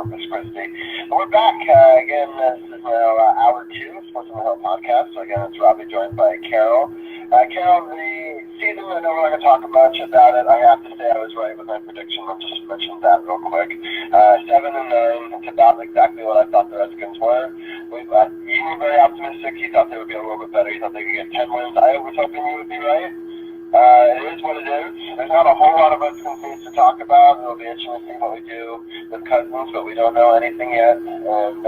Corpus Christi. We're back again. This is now hour 2 of Sports on the Hill podcast. So again, it's Robbie joined by Carol. Carol, the season, I know we're not going to talk much about it. I have to say I was right with my prediction. I'll just mention that real quick. 7-9. It's about exactly what I thought the Redskins were. You were very optimistic. You thought they would be a little bit better. You thought they could get 10 wins. I was hoping you would be right. It is what it is. There's not a whole lot of Redskins things to talk about. It'll be interesting to see what we do with Cousins, but we don't know anything yet. And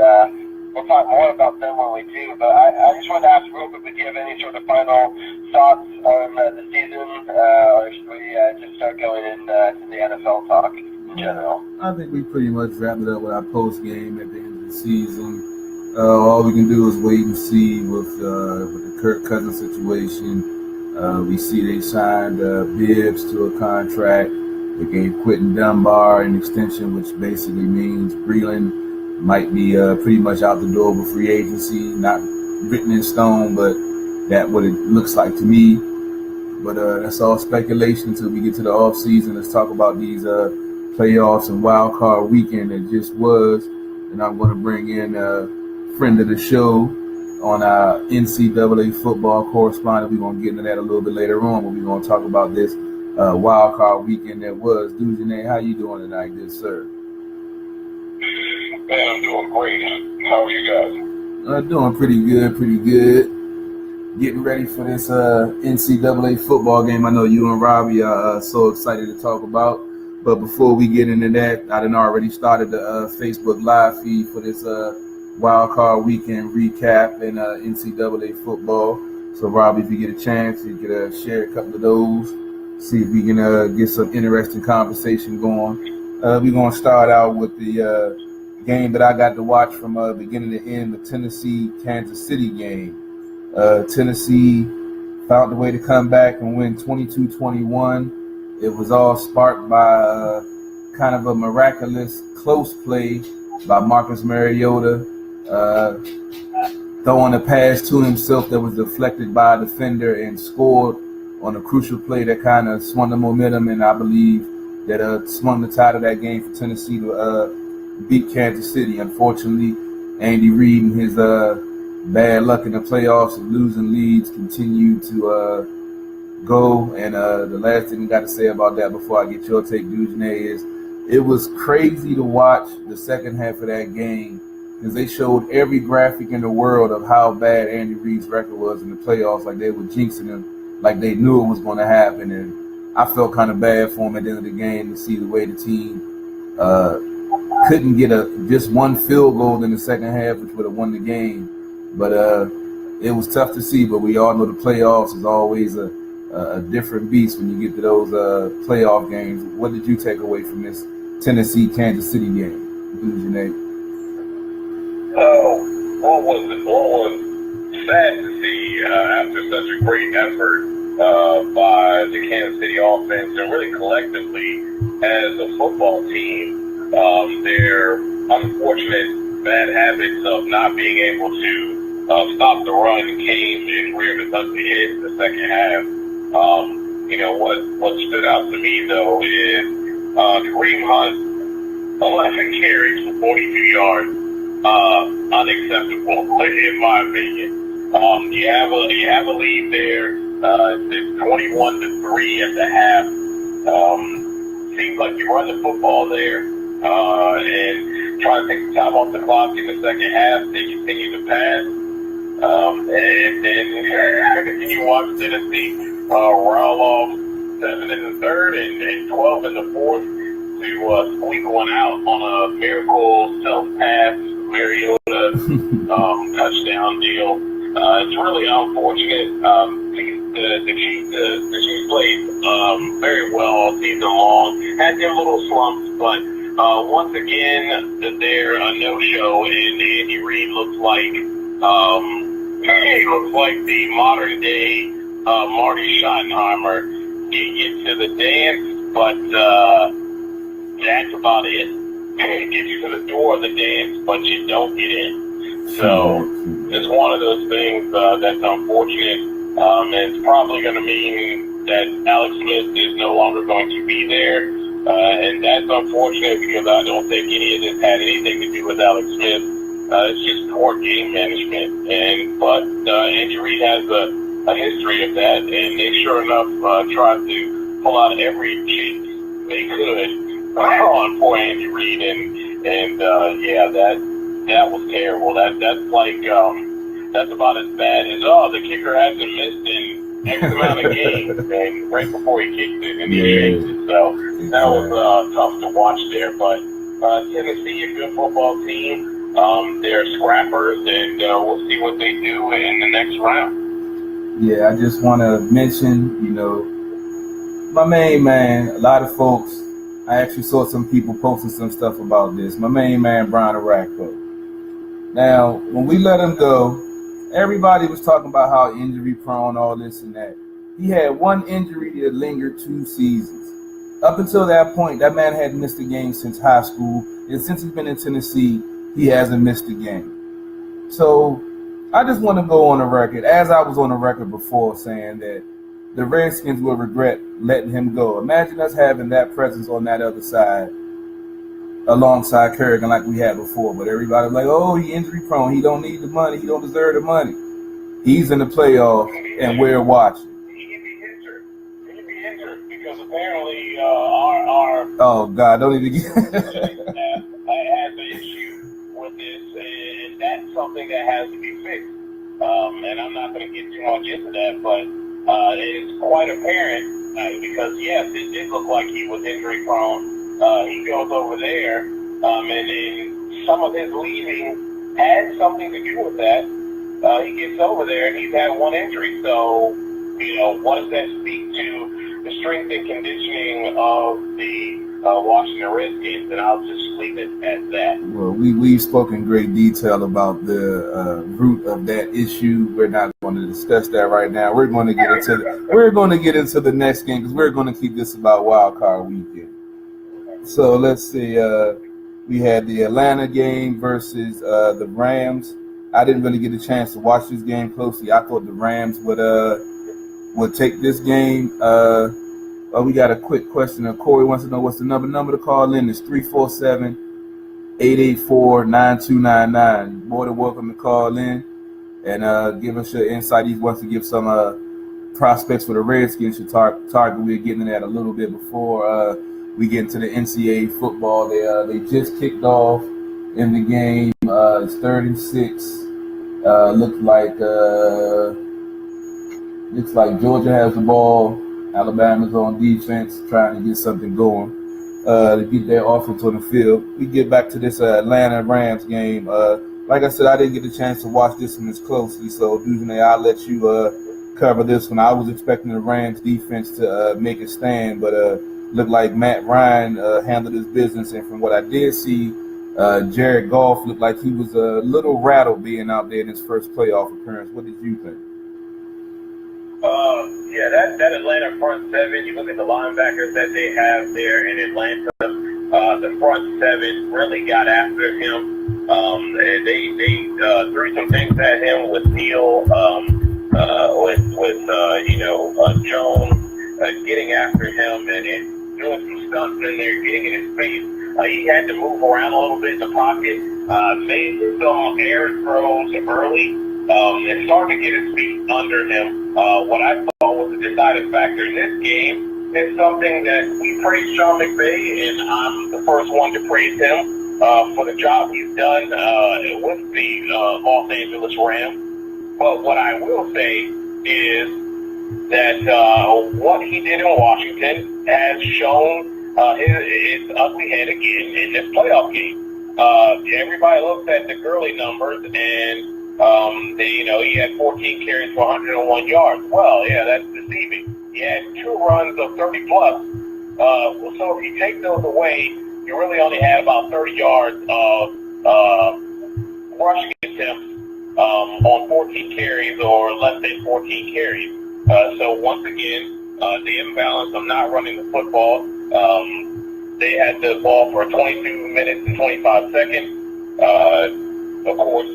we'll talk more about them when we do. But I just wanted to ask real quick, do you have any sort of final thoughts on the season? Or should we just start going into the NFL talk in general? I think we pretty much wrapped it up with our post game at the end of the season. All we can do is wait and see with the Kirk Cousins situation. We see they signed Bibbs to a contract. They gave Quentin Dunbar an extension, which basically means Breland might be pretty much out the door with free agency. Not written in stone, but that's what it looks like to me. But that's all speculation until we get to the off season. Let's talk about these playoffs and wild card weekend that just was. And I'm going to bring in a friend of the show on our NCAA football correspondent. We're going to get into that a little bit later on, but we're going to talk about this wild card weekend that was. Dujunnea, how you doing tonight, good sir? Man, I'm doing great. How are you guys? Doing pretty good. Getting ready for this NCAA football game. I know you and Robbie are so excited to talk about. But before we get into that, I done already started the Facebook live feed for this wild card weekend recap in NCAA football. So, Robbie, if you get a chance, you could share a couple of those. See if we can get some interesting conversation going. We're going to start out with the game that I got to watch from beginning to end, the Tennessee-Kansas City game. Tennessee found a way to come back and win 22-21. It was all sparked by kind of a miraculous close play by Marcus Mariota, throwing a pass to himself that was deflected by a defender and scored on a crucial play that kind of swung the momentum, and I believe that swung the tide of that game for Tennessee to beat Kansas City. Unfortunately, Andy Reid and his bad luck in the playoffs of losing leads continued to go. And the last thing I got to say about that before I get your take, Dujunnea, is it was crazy to watch the second half of that game because they showed every graphic in the world of how bad Andy Reid's record was in the playoffs, like they were jinxing him, like they knew it was going to happen. And I felt kind of bad for him at the end of the game to see the way the team couldn't get just one field goal in the second half, which would have won the game. But it was tough to see, but we all know the playoffs is always a different beast when you get to those playoff games. What did you take away from this Tennessee-Kansas City game, Dujunnea? What was sad to see after such a great effort by the Kansas City offense and really collectively as a football team, their unfortunate bad habits of not being able to stop the run came and reared its ugly head in the second half. What stood out to me, though, is Kareem Hunt, 11 carries for 42 yards. Unacceptable, in my opinion. You have a lead there. It's 21-3 at the half. Seems like you run the football there and try to take the time off the clock in the second half. They continue to pass, and then you watch Tennessee roll off 7 in the third and 12 in the fourth to squeak one out on a miracle self-pass Mariota touchdown deal. It's really unfortunate. The Chiefs played very well all season long. Had their little slumps, but once again, they're a no-show, and Andy Reid looks like the modern day Marty Schottenheimer. He gets to the dance, but that's about it. Get you to the door of the dance, but you don't get in. So it's one of those things that's unfortunate. And it's probably going to mean that Alex Smith is no longer going to be there. And that's unfortunate because I don't think any of this had anything to do with Alex Smith. It's just poor game management. But Andy Reid has a history of that, and they sure enough tried to pull out every cheat they could on poor Andy Reid, and that was terrible. That's about as bad as the kicker hasn't missed in X amount of games, and right before he kicked it and he shaked it. So that was tough to watch there. But Tennessee, a good football team. They're scrappers, and we'll see what they do in the next round. Yeah, I just want to mention, my main man, a lot of folks, I actually saw some people posting some stuff about this. My main man, Brian Arakpo. Now, when we let him go, everybody was talking about how injury prone, all this and that. He had one injury that lingered 2 seasons. Up until that point, that man hadn't missed a game since high school. And since he's been in Tennessee, he hasn't missed a game. So I just want to go on the record, as I was on the record before, saying that the Redskins will regret letting him go. Imagine us having that presence on that other side alongside Kerrigan like we had before. But everybody was like, oh, he injury prone. He don't need the money. He don't deserve the money. He's in the playoffs, and we're watching. He can be injured. He can be injured because apparently our oh, God, don't even get has an issue with this, and that's something that has to be fixed. And I'm not going to get too much into that, but it's quite apparent because, yes, it did look like he was injury prone. He goes over there, and then some of his leaving had something to do with that. He gets over there, and he's had one injury. So, what does that speak to the strength and conditioning of the Washington Redskins? And I'll just leave it at that. Well, we've spoken in great detail about the root of that issue. We're not going to discuss that right now. We're going to get into the next game because we're going to keep this about Wild Card Weekend. So let's see. We had the Atlanta game versus the Rams. I didn't really get a chance to watch this game closely. I thought the Rams would take this game. We got a quick question. Corey wants to know what's the number to call in. It's 347-884-9299. More than welcome to call in and give us your insight. He wants to give some prospects for the Redskins to target. We're getting at a little bit before we get into the NCAA football. They just kicked off in the game. It's 3rd and 6. Looks like Georgia has the ball. Alabama's on defense, trying to get something going to get their offense on the field. We get back to this Atlanta Rams game. Like I said, I didn't get a chance to watch this one as closely, so Dujunnea, I'll let you cover this one. I was expecting the Rams defense to make a stand, but looked like Matt Ryan handled his business, and from what I did see, Jared Goff looked like he was a little rattled being out there in his first playoff appearance. What did you think? That Atlanta front seven, you look at the linebackers that they have there in Atlanta, the front seven really got after him. They threw some things at him with Neal, Jones, getting after him and doing some stunts in there, getting in his face. He had to move around a little bit in the pocket, made some air throws early. It started to get his feet under him. What I thought was a deciding factor in this game is something that we praise Sean McVay, and I'm the first one to praise him for the job he's done with the Los Angeles Rams. But what I will say is that what he did in Washington has shown his ugly head again in this playoff game. Everybody looks at the Gurley numbers and he had 14 carries for 101 yards. Well, yeah, that's deceiving. He had 2 runs of 30 plus. So if you take those away, you really only had about 30 yards of rushing attempts on 14 carries or less than 14 carries. So once again, the imbalance of not running the football. They had the ball for 22 minutes and 25 seconds. Of course.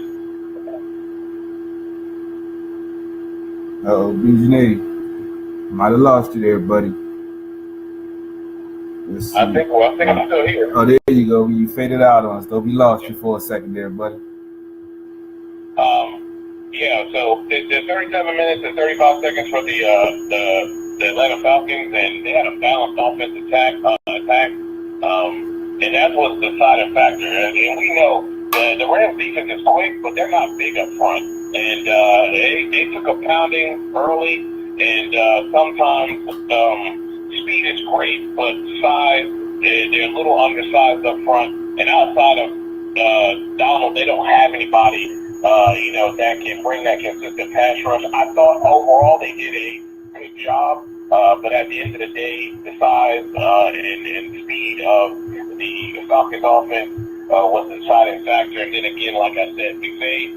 Dujunnea, might have lost you there, buddy. Let's see. I think I'm still here. Oh, there you go. You faded out on us, though. We lost you for a second there, buddy. Yeah, so there's 37 minutes and 35 seconds for the Atlanta Falcons, and they had a balanced offensive attack, and that's what's the deciding factor. And we know the Rams defense is quick, but they're not big up front, and they took a pounding early, and sometimes speed is great, but size, they're a little undersized up front, and outside of Donald, they don't have anybody that can bring that consistent pass rush. I thought overall they did a good job, but at the end of the day, the size and speed of the Falcons offense was the deciding factor. And then again, like I said, McVay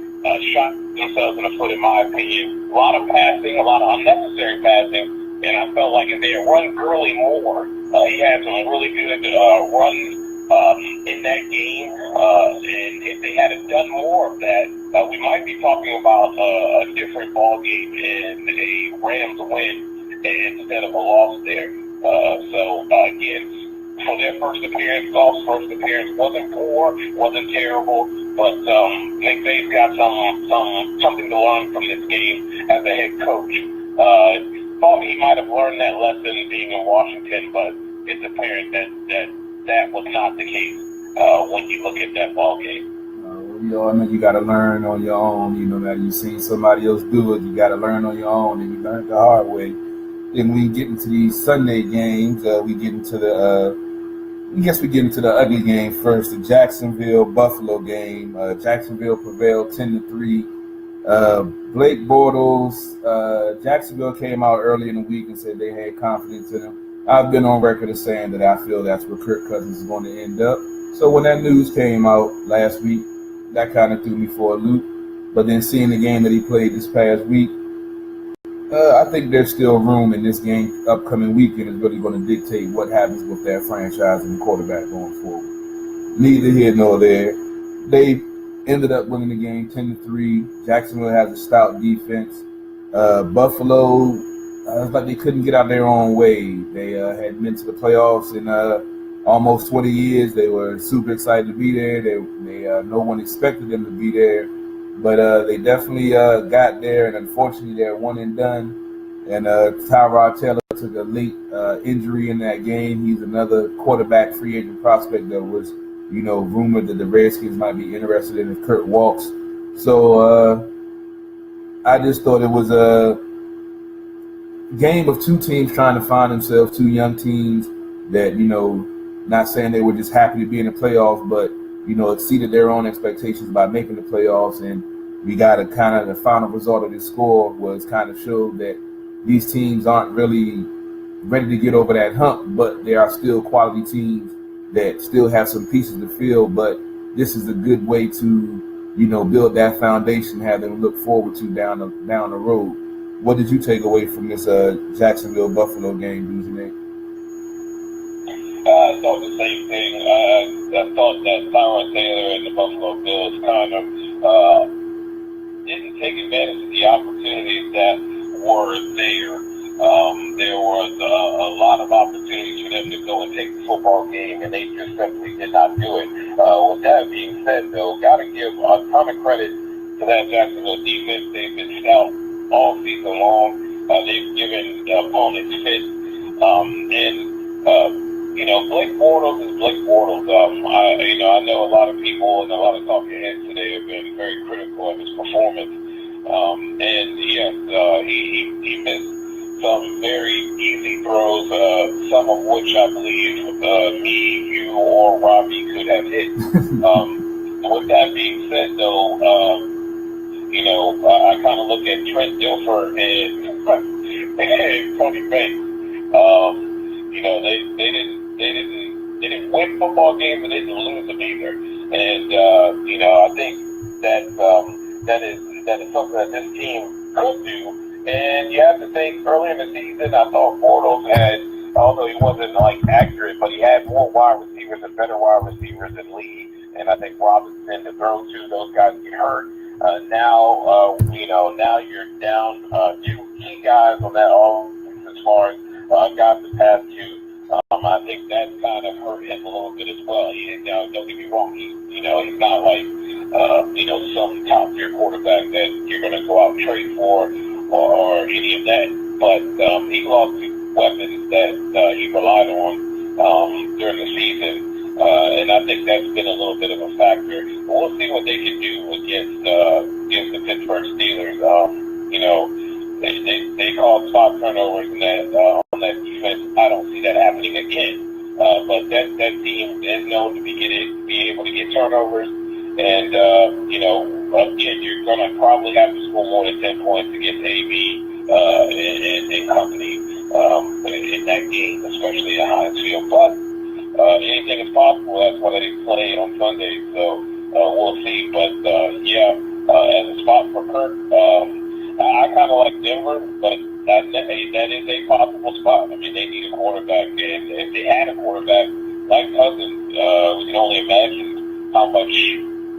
shot themselves in the foot, in my opinion. A lot of passing, a lot of unnecessary passing, and I felt like if they had run Gurley more, he had some really good runs in that game, and if they had done more of that, we might be talking about a different ball game and a Rams win instead of a loss there. So again, for their first appearance, Goff's first appearance wasn't poor, wasn't terrible, but McVay's got something to learn from this game as a head coach. Thought he might have learned that lesson being in Washington, but it's apparent that was not the case when you look at that ball game. We all know you got to learn on your own. You know that you've seen somebody else do it. You got to learn on your own, and you learn the hard way. Then we get into these Sunday games. We get into the ugly game first. The Jacksonville-Buffalo game. Jacksonville prevailed 10-3. Blake Bortles. Jacksonville came out early in the week and said they had confidence in him. I've been on record as saying that I feel that's where Kirk Cousins is going to end up. So when that news came out last week, that kind of threw me for a loop. But then seeing the game that he played this past week, I think there's still room in this game. Upcoming weekend is really going to dictate what happens with that franchise and the quarterback going forward. Neither here nor there. They ended up winning the game 10-3. Jacksonville has a stout defense. Buffalo, it's like they couldn't get out their own way. They had been to the playoffs in almost 20 years. They were super excited to be there. They no one expected them to be there, but they definitely got there. And unfortunately, they're one and done. And Tyrod Taylor took a late injury in that game. He's another quarterback free agent prospect that was, rumored that the Redskins might be interested in if Kurt walks. So I just thought it was a game of two teams trying to find themselves, two young teams that, not saying they were just happy to be in the playoffs, but, exceeded their own expectations by making the playoffs. And we got the final result of this score was kind of showed that these teams aren't really ready to get over that hump, but they are still quality teams that still have some pieces to fill. But this is a good way to, build that foundation, have them look forward to down the road. What did you take away from this Jacksonville-Buffalo game, Dujunnea? I thought the same thing. I thought that Tyrod Taylor and the Buffalo Bills kind of didn't take advantage of the opportunities that were there. There was a lot of opportunities for them to go and take the football game, and they just simply did not do it. With that being said, though, got to give a ton of credit to that Jacksonville defense. They've been stout all season long. They've given opponents fits. Blake Bortles is Blake Bortles. I know a lot of people and a lot of talking heads today have been very critical of his performance. He missed some very easy throws, some of which I believe me, you, or Robbie could have hit. With that being said, though, I kind of look at Trent Dilfer and Tony Banks. They didn't win football games, but they didn't lose them either. And I think that is something that this team could do. And you have to think early in the season, I thought Bortles had, although he wasn't accurate, but he had more wide receivers and better wide receivers than Lee. And I think Robinson to throw to, those guys get hurt. Now you're down two key guys on that offense as far as guys to pass to. I think that kind of hurt him a little bit as well. Don't get me wrong, he's not like, some top tier quarterback that you're going to go out and trade for or any of that. But he lost two weapons that he relied on during the season. And I think that's been a little bit of a factor. But we'll see what they can do against the Pittsburgh Steelers. They caused 5 turnovers in on that defense. I don't see that happening again. But that team is known to be able to get turnovers. And, again, you're going to probably have to score more than 10 points against AB and company in that game, especially at Heinz Field. But anything is possible. That's why they play on Sunday. So we'll see. But, as a spot for Kirk, I kind of like Denver, but that is a possible spot. I mean, they need a quarterback, and if they had a quarterback like Cousins, we can only imagine how much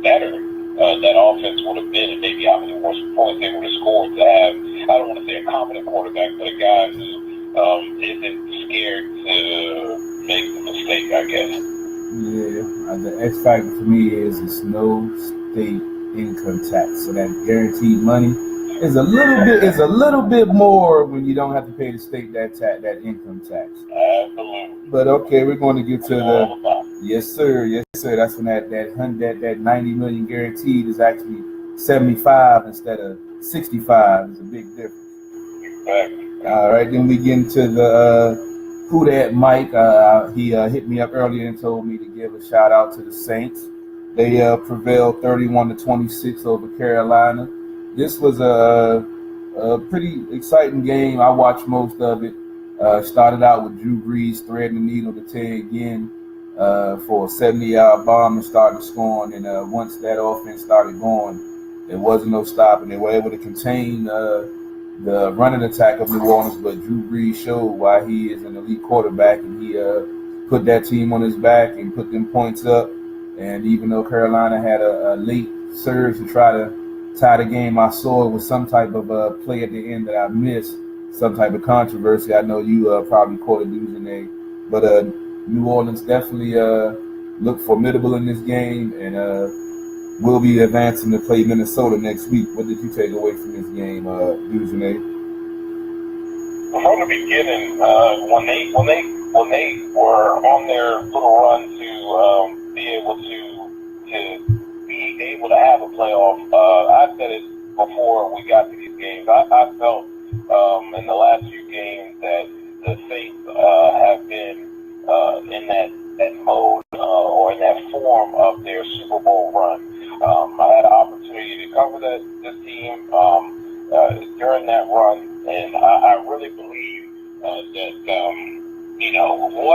better that offense would have been, and maybe how many more points they would have scored to have, I don't want to say a competent quarterback, but a guy who isn't scared to make the mistake, I guess. Yeah, the X factor for me is it's no state income tax, so that guaranteed money is a little bit more when you don't have to pay the state that income tax. Absolutely. But okay, we're going to get to yes sir. That's when that $90 million guaranteed is actually 75 instead of 65. It's a big difference. Exactly. All right, then we get into the Who Dat Mike. He hit me up earlier and told me to give a shout out to the Saints. They prevailed 31-26 over Carolina. This was a pretty exciting game. I watched most of it. Started out with Drew Brees threading the needle to Tay again for a 70-yard bomb and started scoring. And once that offense started going, there wasn't no stopping. They were able to contain the running attack of New Orleans, but Drew Brees showed why he is an elite quarterback, and he put that team on his back and put them points up. And even though Carolina had a late surge to try to tie the game, I saw it was some type of play at the end that I missed, some type of controversy. I know you probably caught a Dujunnea, but New Orleans definitely looked formidable in this game, and will be advancing to play Minnesota next week. What did you take away from this game, Dujunnea? From the beginning, when they were on their little run to be able to have a playoff. I said it before we got to these games. I felt in the last few games that the Saints have been in that mode or in that form of their Super Bowl run. I had an opportunity to cover this team during that run, and I really believe that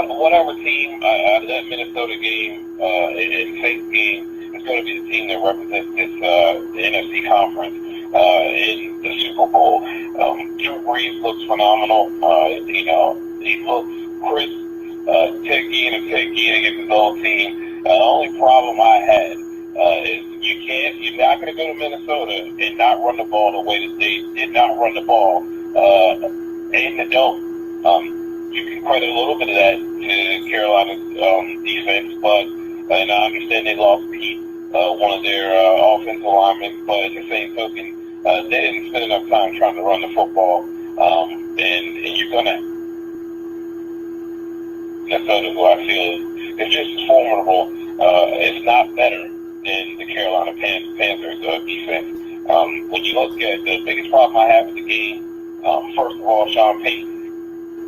whatever team out of that Minnesota game and Saints game is going to be the team that represents the NFC conference in the Super Bowl. Drew Brees looks phenomenal. He looks crisp, ticky against his old team. The only problem I had is you're not going to go to Minnesota and not run the ball the way that they did not run the ball in the dome. You can credit a little bit of that to Carolina's defense, and I understand they lost Pete, one of their offensive linemen, but at the same token, they didn't spend enough time trying to run the football, and you're going to Minnesota, who I feel is just as formidable, if not better than the Carolina Panthers defense. When you look at the biggest problem I have with the game, first of all, Sean Payton.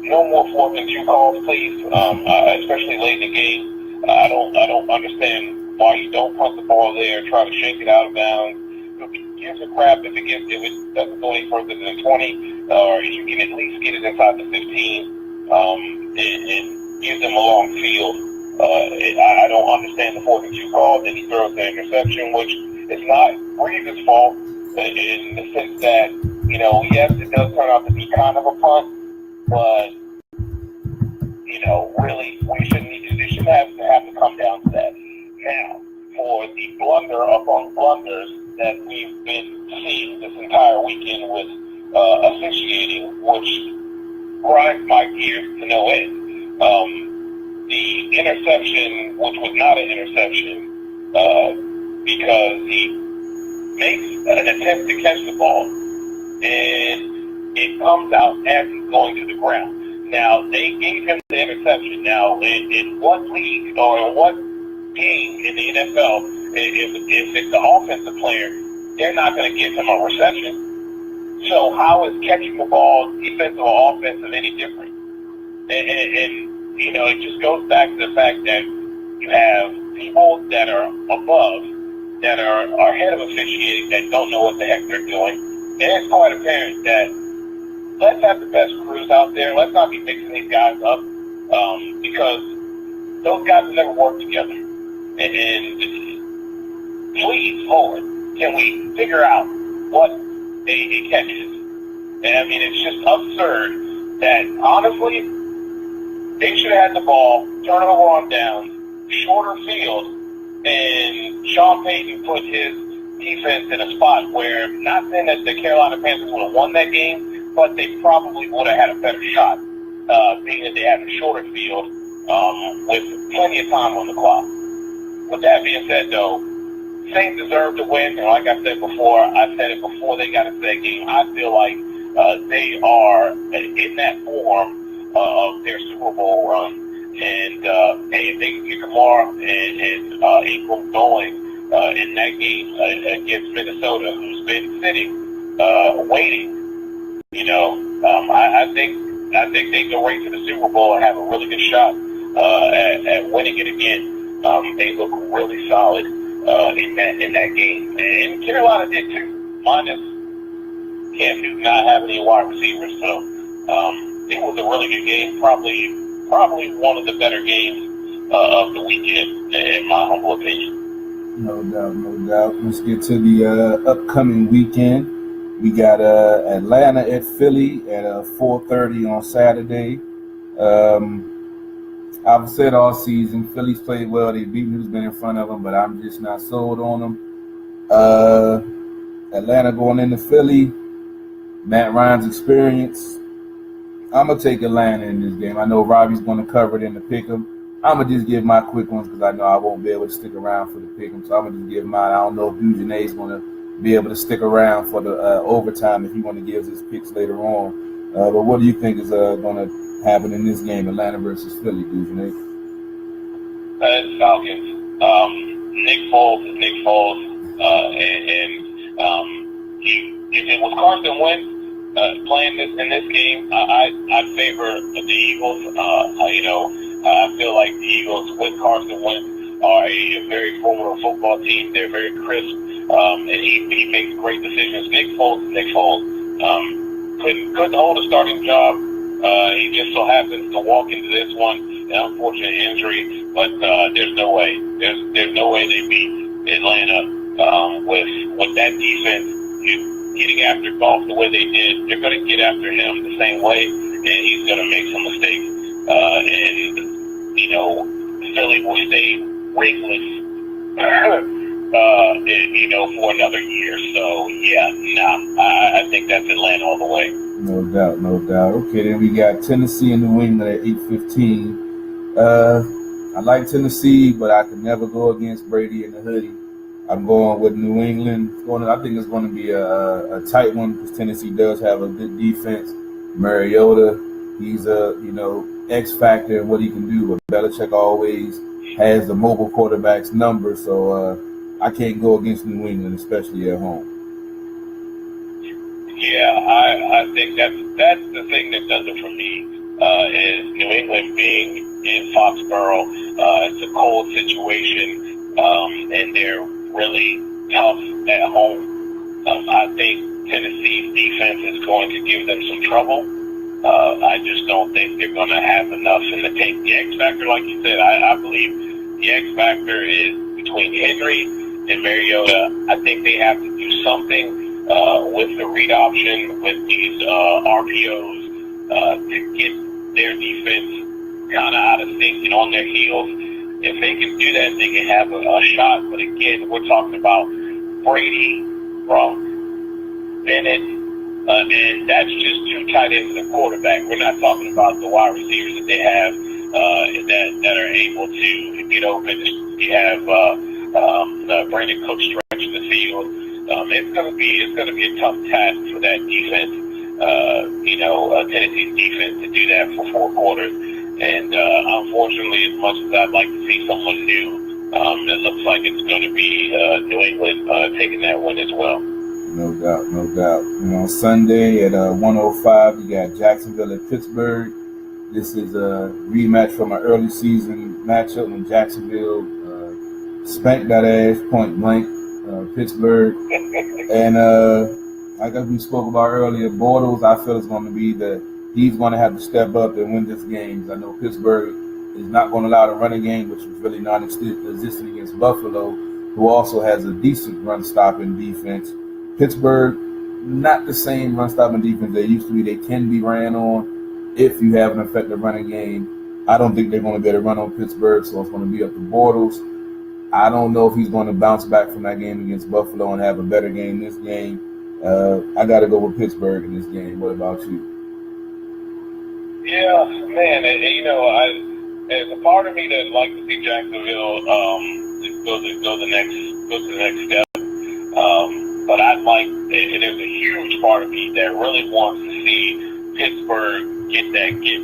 No more 4th and 2 calls, please. Especially late in the game. I don't understand why you don't punt the ball there, try to shake it out of bounds. Who gives a crap if it doesn't go any further than 20, or you can at least get it inside the 15 and give them a long field. I don't understand the 4th and 2 call. Then he throws the interception, which is not Brees' fault in the sense that, yes, it does turn out to be kind of a punt, but really, they shouldn't have to come down to that. Now, for the blunder upon blunders that we've been seeing this entire weekend with officiating, which grinds my gears to no end. the interception, which was not an interception, because he makes an attempt to catch the ball, and it comes out as he's going to the ground. Now, they gave him the interception. Now, in what league or in what game in the NFL, if it's the offensive player, they're not going to give him a reception. So how is catching the ball, defensive or offensive, any different? And you know, it just goes back to the fact that you have people that are above, that are head of officiating, that don't know what the heck they're doing. And it's quite apparent that let's have the best crews out there. Let's not be mixing these guys up, because those guys have never worked together. And please, Lord, can we figure out what a catch is? And I mean, it's just absurd that, honestly, they should have had the ball, turn it over on downs, shorter field, and Sean Payton put his defense in a spot where, not saying that the Carolina Panthers would have won that game, but they probably would have had a better shot, being that they had a shorter field with plenty of time on the clock. With that being said, though, Saints deserve to win, and like I said before, I said it before they got into that game, I feel like they are in that form of their Super Bowl run, and if they can get Kamara and Ingram going in that game against Minnesota, who's been sitting, waiting, you know, I think they go right to the Super Bowl and have a really good shot at winning it again. They look really solid in that game, and Carolina did too, minus Cam Newton not having any wide receivers, so. It was a really good game, probably one of the better games of the weekend, in my humble opinion. No doubt. Let's get to the upcoming weekend. We got Atlanta at Philly at 4:30 on Saturday. I've said all season, Philly's played well. They beat who's been in front of them, but I'm just not sold on them. Atlanta going into Philly, Matt Ryan's experience. I'm going to take Atlanta in this game. I know Robbie's going to cover it in the pick'em. I'm going to just give my quick ones because I know I won't be able to stick around for the pick'em. So I'm going to just give mine. I don't know if Dujunnea is going to be able to stick around for the overtime if he want to give his picks later on. But what do you think is going to happen in this game, Atlanta versus Philly, Dujunnea? Falcons. Nick Foles is Nick Foles. If it was Carson Wentz playing in this game, I favor the Eagles. I feel like the Eagles with Carson Wentz are a very formidable football team. They're very crisp, and he makes great decisions. Nick Foles. Couldn't hold a starting job. He just so happens to walk into this one, an unfortunate injury, but there's no way. There's no way they beat Atlanta with that defense getting after Goff the way they did. They're going to get after him the same way, and he's going to make some mistakes. Philly will stay ringless, for another year. So, I think that's Atlanta all the way. No doubt. Okay, then we got Tennessee and New England at 8:15. I like Tennessee, but I can never go against Brady in the hoodie. I'm going with New England. I think it's going to be a tight one because Tennessee does have a good defense. Mariota, he's a X factor in what he can do, but Belichick always has the mobile quarterback's number, so I can't go against New England, especially at home. Yeah, I think that's the thing that does it for me, is New England being in Foxborough. It's a cold situation, and they're really tough at home. I think Tennessee's defense is going to give them some trouble. I just don't think they're going to have enough in the tank. The X factor, like you said, I believe the X factor is between Henry and Mariota. I think they have to do something with the read option, with these RPOs, to get their defense kind of out of sync and on their heels. If they can do that, they can have a shot. But again, we're talking about Brady, Gronk, Bennett, and that's just two tight ends and a quarterback. We're not talking about the wide receivers that they have that are able to get open. You have Brandon Cook stretching the field. It's going to be a tough task for that defense. Tennessee's defense to do that for 4 quarters. And unfortunately, as much as I'd like to see someone new, it looks like it's going to be New England taking that win as well. No doubt, no doubt. On Sunday at 1:05, you got Jacksonville at Pittsburgh. This is a rematch from an early season matchup when Jacksonville spanked that ass point blank, Pittsburgh. And like we spoke about earlier, Bortles, I feel is going to be he's going to have to step up and win this game. I know Pittsburgh is not going to allow the running game, which was really non-existent against Buffalo, who also has a decent run-stopping defense. Pittsburgh, not the same run-stopping defense they used to be. They can be ran on if you have an effective running game. I don't think they're going to be able to run on Pittsburgh, so it's going to be up to Bortles. I don't know if he's going to bounce back from that game against Buffalo and have a better game this game. I got to go with Pittsburgh in this game. What about you? Yeah, man, as a part of me that like to see Jacksonville go to the next step. But I'd like, and there's a huge part of me that really wants to see Pittsburgh get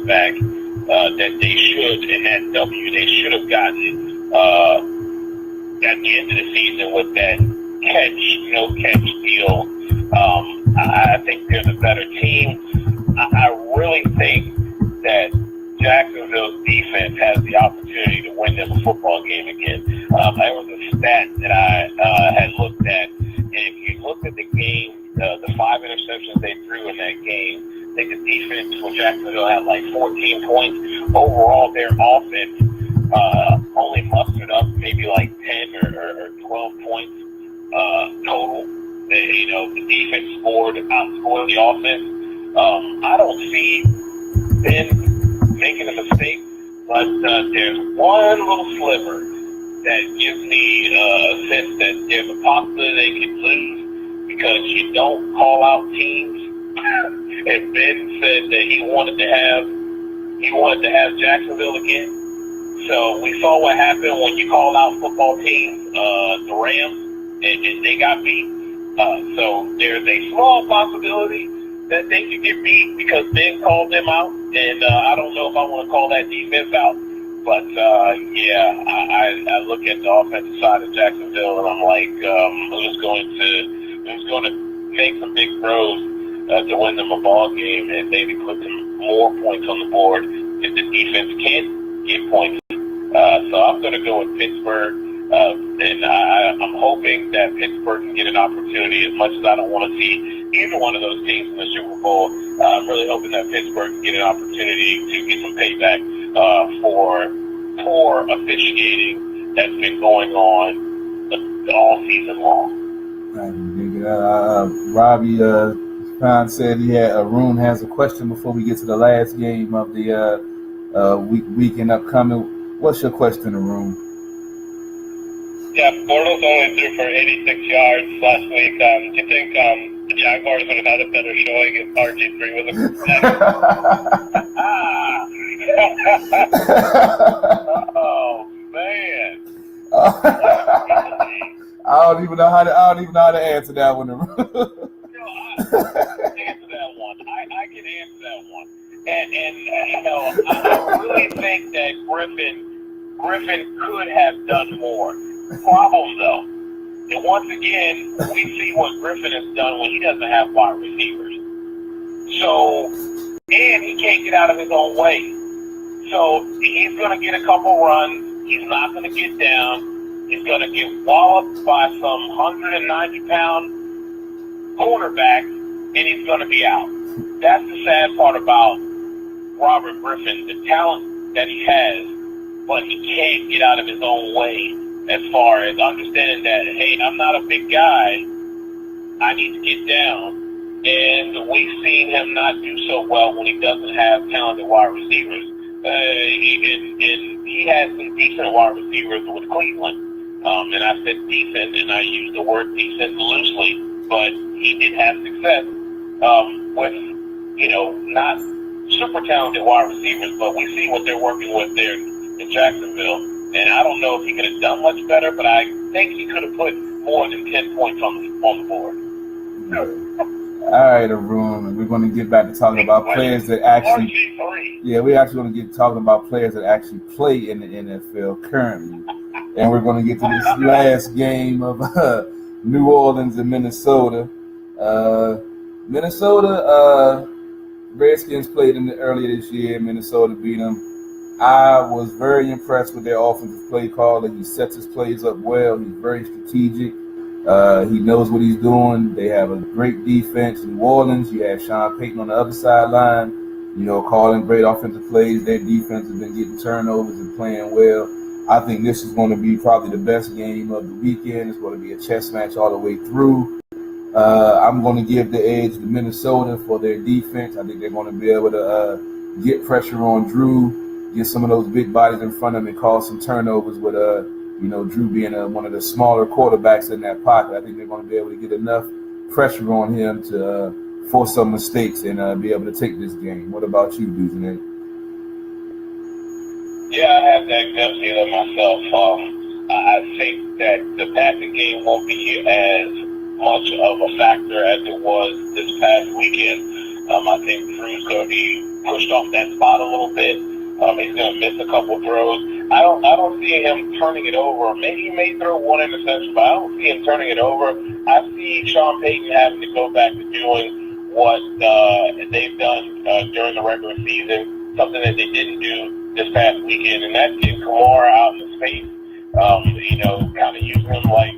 back that they should, in that W, they should have gotten it at the end of the season with that no catch deal. I think there's a better team. I really think that Jacksonville's defense has the opportunity to win them a football game again. There was a stat that I had looked at, and if you looked at the game, the 5 interceptions they threw in that game, I think the defense for Jacksonville had like 14 points. Overall, their offense only mustered up maybe like 10 or 12 points total. The defense outscored the offense. I don't see Ben making a mistake, but there's one little sliver that gives me a sense that there's a possibility they could lose because you don't call out teams. And Ben said that he wanted to have Jacksonville again. So we saw what happened when you called out football teams, the Rams, and they got beat. So there's a small possibility that they could get beat because Ben called them out, and I don't know if I want to call that defense out. But I look at the offensive side of Jacksonville, and I'm like, who's going to make some big throws to win them a ball game and maybe put them more points on the board if the defense can't get points. So I'm going to go with Pittsburgh. And I'm hoping that Pittsburgh can get an opportunity. As much as I don't want to see either one of those teams in the Super Bowl, I'm really hoping that Pittsburgh can get an opportunity to get some payback for poor officiating that's been going on all season long. Robbie Khan said Arun has a question before we get to the last game of the weekend upcoming. What's your question, Arun? Yeah, Bortles only threw for 86 yards last week. Do you think the Jaguars would have had a better showing if RG3 was Oh man! I don't even know how to answer that one. I can answer that one. I can answer that one. And I really think that Griffin could have done more. Problem though, and once again, we see what Griffin has done when he doesn't have wide receivers. So, and he can't get out of his own way. So he's going to get a couple runs. He's not going to get down. He's going to get walloped by some 190-pound quarterback, and he's going to be out. That's the sad part about Robert Griffin, the talent that he has, but he can't get out of his own way. As far as understanding that, hey, I'm not a big guy, I need to get down. And we've seen him not do so well when he doesn't have talented wide receivers. He had some decent wide receivers with Cleveland. And I said decent, and I used the word decent loosely, but he did have success with, not super talented wide receivers, but we see what they're working with there in Jacksonville. And I don't know if he could have done much better, but I think he could have put more than 10 points on the board. All right, Arun, and we're going to get back to talking about players that actually. Yeah, we're actually going to get talking about players that actually play in the NFL currently, and we're going to get to this last game of New Orleans and Minnesota. Minnesota Redskins played in earlier this year. Minnesota beat them. I was very impressed with their offensive play caller. He sets his plays up well. He's very strategic. He knows what he's doing. They have a great defense. In New Orleans, you have Sean Payton on the other sideline, calling great offensive plays. Their defense has been getting turnovers and playing well. I think this is going to be probably the best game of the weekend. It's going to be a chess match all the way through. I'm going to give the edge to Minnesota for their defense. I think they're going to be able to get pressure on Drew, get some of those big bodies in front of him, and cause some turnovers with Drew being one of the smaller quarterbacks in that pocket. I think they're going to be able to get enough pressure on him to force some mistakes and be able to take this game. What about you, Dujunnea? Yeah, I have that gut feeling myself. I think that the passing game won't be as much of a factor as it was this past weekend. I think Drew's going to be pushed off that spot a little bit. He's going to miss a couple throws. I don't see him turning it over. Maybe he may throw one interception, but I don't see him turning it over. I see Sean Payton having to go back to doing what they've done during the regular season, something that they didn't do this past weekend, and that's getting Kamara out in the space. Kind of using him like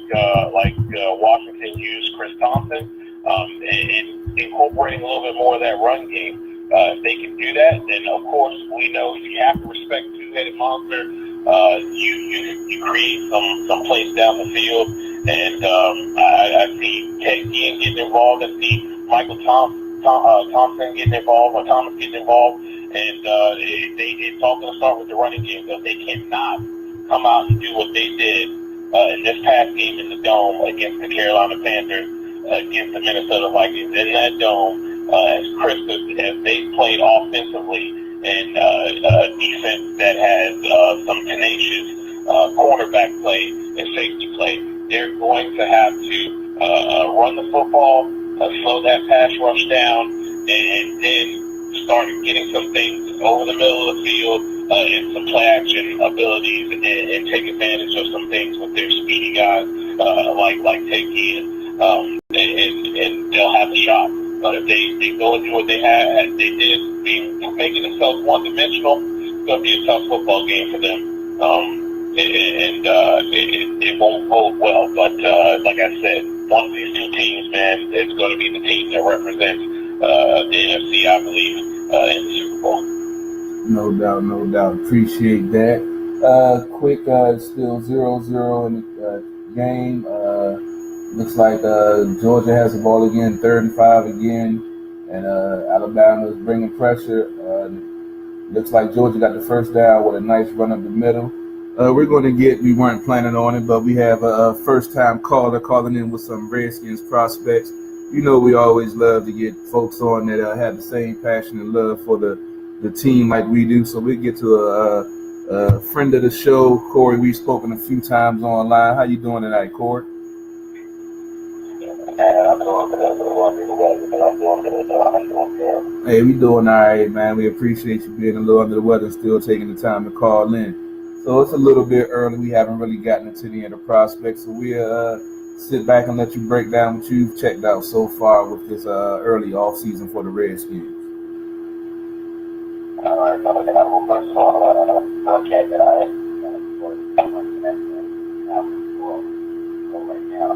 Washington used Chris Thompson, and incorporating a little bit more of that run game. If they can do that, then of course we know you have to respect two-headed monster. You create some plays down the field, and I see Ted Ginn getting involved. I see Michael Thompson getting involved, or Thomas getting involved, and it's all going to start with the running game. So if they cannot come out and do what they did in this past game in the Dome against the Carolina Panthers, against the Minnesota Vikings in that Dome, as crisp as they played offensively, and defense that has some tenacious cornerback play and safety play, they're going to have to run the football, slow that pass rush down, and then start getting some things over the middle of the field and some play action abilities, and take advantage of some things with their speedy guys like Ted Ginn, and they'll have a shot. But if they go and do what they did, making themselves one-dimensional, it's going to be a tough football game for them. It won't bode well. But like I said, one of these two teams, man, it's going to be the team that represents the NFC, I believe, in the Super Bowl. No doubt. Appreciate that. Quick, still 0-0 in the game. Looks like Georgia has the ball again, 3rd and 5 again, and Alabama is bringing pressure. Looks like Georgia got the first down with a nice run up the middle. We weren't planning on it, but we have a first-time caller calling in with some Redskins prospects. We always love to get folks on that have the same passion and love for the team like we do. So we get to a friend of the show, Corey. We've spoken a few times online. How you doing tonight, Corey? Hey, we doing all right, man. We appreciate you being a little under the weather and still taking the time to call in. So it's a little bit early. We haven't really gotten into the end of prospects, so we'll sit back and let you break down what you've checked out so far with this early off season for the Redskins. All right, so first of all, okay, that I right now.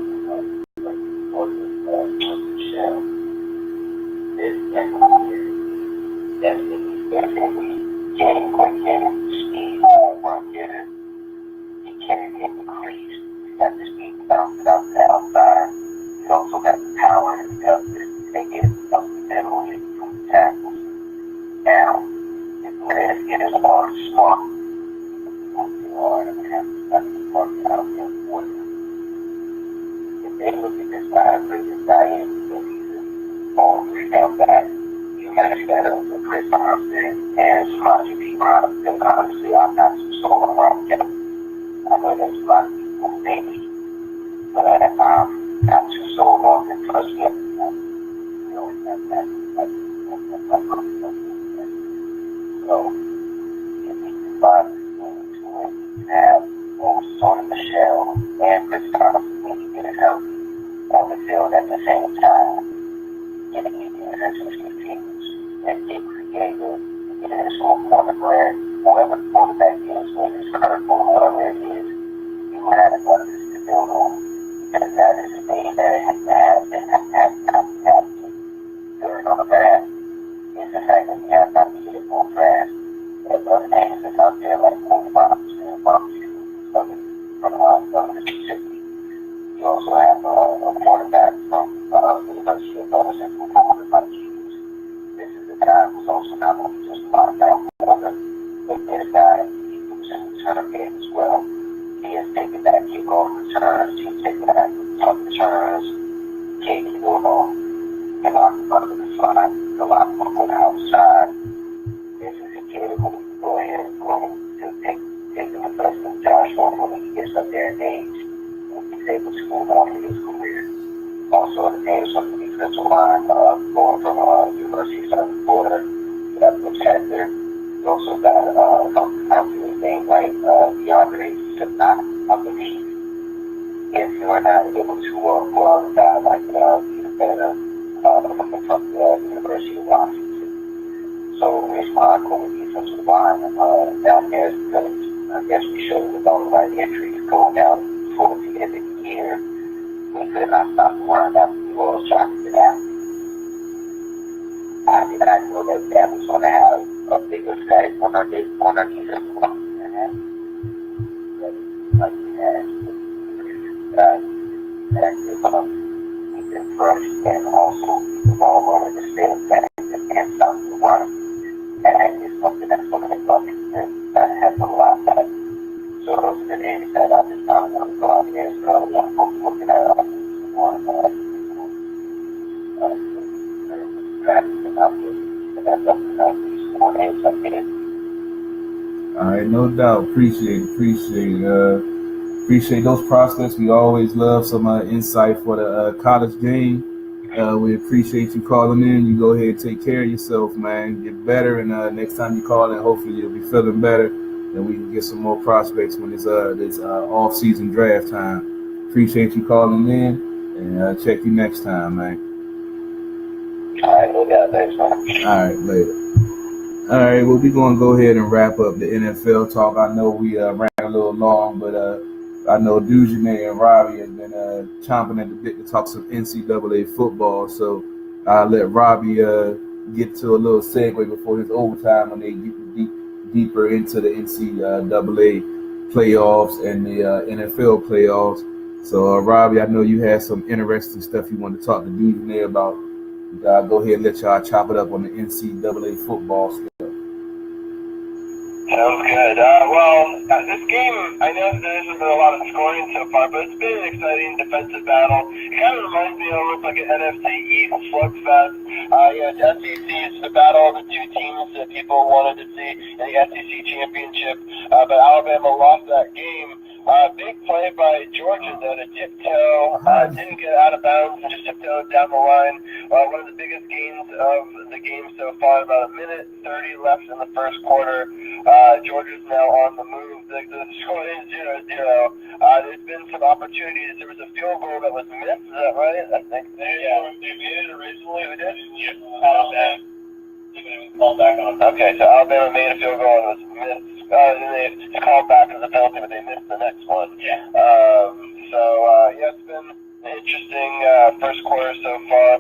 actually got a Chris Thompson and some other people. And honestly, I'm not too sold on Rob Kelly. I know there's a lot of people maybe, but I'm not too sold on him. Plus, we have, you know, that's so, if we can find to win, have both Sonny Michelle and Chris Thompson when he gets healthy on the field at the same time. Getting into the teams and get creative, get into a corner where whoever the quarterback is, whether it's Kirk or whoever it is, you have one to build on. Because that is the thing that has during on the pass is the fact that you have not to get it more fast. There's other names that's out there like quarterbacks and barbecue from Mississippi. You also have a quarterback from the University of Northern Central Florida, like Hughes. This is the guy who's also not only just locked out quarter, but this guy, he moves in the return game as well. He has taken that kickoff returns, he's taken that punt returns, taking the ball, and on the slide, the lot of on the outside. This is a kid who can go ahead and go to take the investment. Josh Norman, when he gets up there in age, he's able to move on in his career. Also, the names on the defensive line, going from University of South Florida, you got Brooks Hector. You also got, I'm doing his name right, DeAndre Sinat, I believe. If you are not able to go out and die like Peter Bennett from the University of Washington. So it's my core defensive line down there is because I guess we showed with all the right injuries going down towards the end of the year. We could not stop the run after the Royals tried to get out. I did not know that was going to have a big effect on our defensive line. Like we had he's been fresh and also the ball over the same back and stop the run. And it's something that's going to make us have a lot of that. So those are the names that I just found out go out there. So one folks looking at one All right, no doubt. Appreciate those prospects. We always love some insight for the college game. We appreciate you calling in. You go ahead and take care of yourself, man. Get better, and next time you call in, hopefully you'll be feeling better, and we can get some more prospects when it's off-season draft time. Appreciate you calling in, and check you next time, man. All right, no doubt. Thanks, man. All right, later. All right, well, we're going to go ahead and wrap up the NFL talk. I know we ran a little long, but I know Dujunnea and Robbie have been chomping at the bit to talk some NCAA football, so I'll let Robbie get to a little segue before his overtime when they get deeper into the NCAA playoffs and the NFL playoffs. So, Robbie, I know you had some interesting stuff you want to talk to Dujunnea about. Go ahead and let y'all chop it up on the NCAA football stuff. Sounds good. This game, I know there hasn't been a lot of scoring so far, but it's been an exciting defensive battle. It kind of reminds me almost like an NFC East slugfest. The SEC is the battle of the two teams that people wanted to see in the SEC Championship, but Alabama lost that game. Big play by Georgia, though, to tiptoe. Didn't get out of bounds and just tiptoed down the line. One of the biggest gains of the game so far, about a minute 30 left in the first quarter. Georgia's now on the move. The score is 0-0. There's been some opportunities. There was a field goal that was missed. Is that right? I think. They made it originally. Who did? Alabama. Okay, so Alabama made a field goal and it was missed. They called back as a penalty, but they missed the next one. Yeah. It's been an interesting first quarter so far.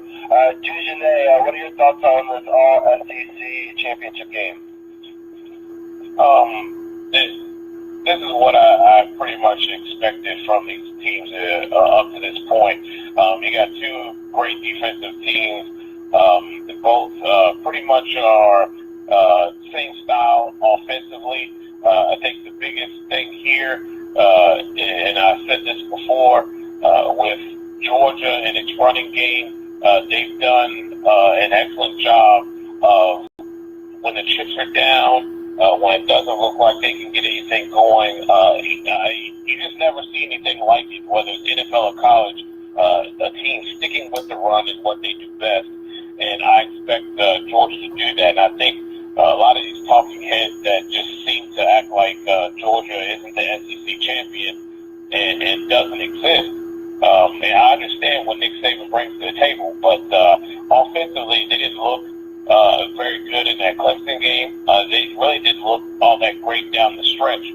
Dujunnea, what are your thoughts on this all-SEC championship game? This is what I pretty much expected from these teams up to this point. You got two great defensive teams. They both pretty much are same style offensively. I think the biggest thing here, and I said this before, with Georgia and its running game, they've done an excellent job of when the chips are down, when it doesn't look like they can get anything going. You just never see anything like it, whether it's NFL or college. A team sticking with the run is what they do best, and I expect Georgia to do that. And I think a lot of these talking heads that just seem to act like Georgia isn't the SEC champion and doesn't exist. And I understand what Nick Saban brings to the table, but offensively they didn't look very good in that Clemson game. They really didn't look all that great down the stretch.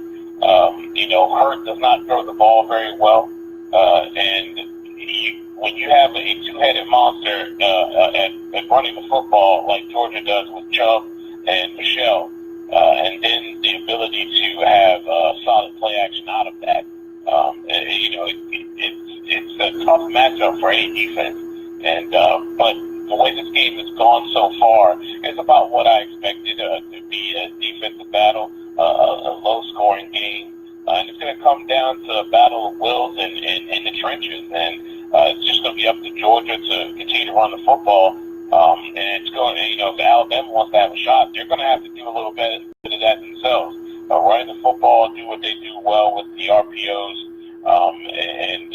Hurt does not throw the ball very well, and when you have a two-headed monster at running the football like Georgia does with Chubb and Michelle, and then the ability to have solid play action out of that, it's a tough matchup for any defense. And but the way this game has gone so far is about what I expected to be a defensive battle, a low-scoring game. And it's going to come down to a battle of wills in the trenches. And it's just going to be up to Georgia to continue to run the football. And it's going to, if Alabama wants to have a shot, they're going to have to do a little bit of that themselves. Running the football, do what they do well with the RPOs, and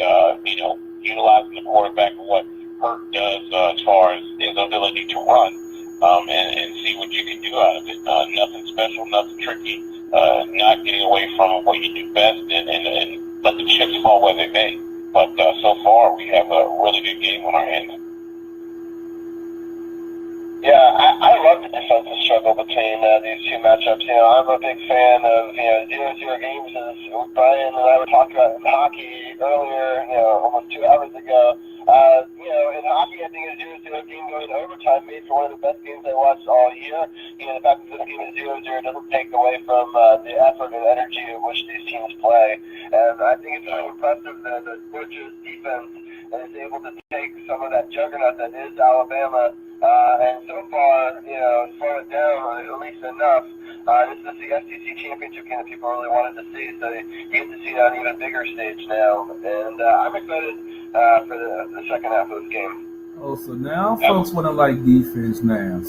utilizing the quarterback and what Hurt does as far as his ability to run, and see what you can do out of it. Nothing special, nothing tricky. Not getting away from what you do best, and let the chips fall where they may. But so far, we have a really good game on our hands. Yeah, I love the defensive struggle between these two matchups. I'm a big fan of 0-0 games, as Brian and I were talking about in hockey earlier, almost 2 hours ago. In hockey, I think a 0-0 game going to overtime made for one of the best games I watched all year. The fact that this game is 0-0 doesn't take away from the effort and energy in which these teams play. And I think it's really impressive that Georgia's defense is able to take some of that juggernaut that is Alabama, and so far, slow it down at least enough. This is the SEC championship game that people really wanted to see, so you get to see it on an even bigger stage now. And I'm excited for the second half of this game. Oh, so now folks want to like defense now.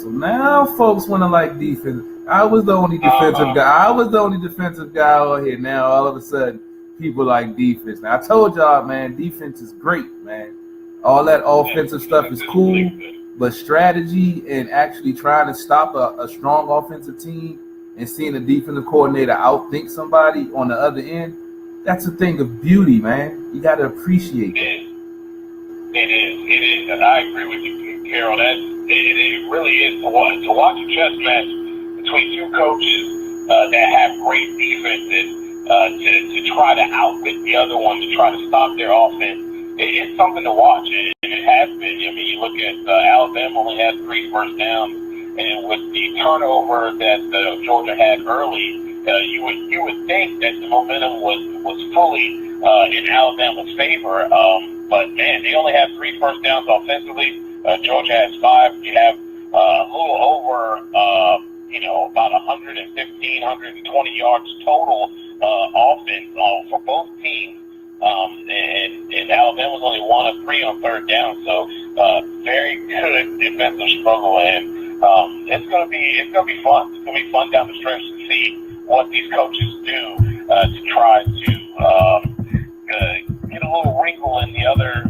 I was the only defensive guy. I was the only defensive guy out here. Now all of a sudden, people like defense. Now I told y'all, man, defense is great, man. All that offensive stuff is cool, but strategy and actually trying to stop a strong offensive team and seeing the defensive coordinator outthink somebody on the other end, that's a thing of beauty, man. You got to appreciate it. It is, and I agree with you, Carol. It really is to watch a chess match between two coaches that have great defenses to try to outwit the other one, to try to stop their offense. It's something to watch, and it has been. I mean, you look at Alabama only had 3 first downs, and with the turnover that Georgia had early, you would think that the momentum was fully in Alabama's favor. But man, they only have 3 first downs offensively. Georgia has 5. You have a little over, about 115, 120 yards total offense for both teams. And Alabama's only 1 of 3 on third down, so very good defensive struggle, and it's gonna be fun. It's gonna be fun down the stretch to see what these coaches do to try to get a little wrinkle in the other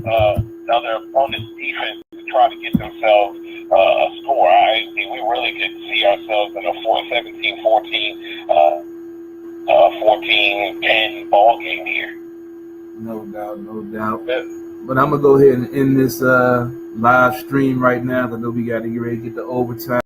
opponent's defense to try to get themselves a score. I think we really could see ourselves in a 17-14, 14-10 ball game here. No doubt. But I'm going to go ahead and end this live stream right now because I know we got to get ready to get to overtime.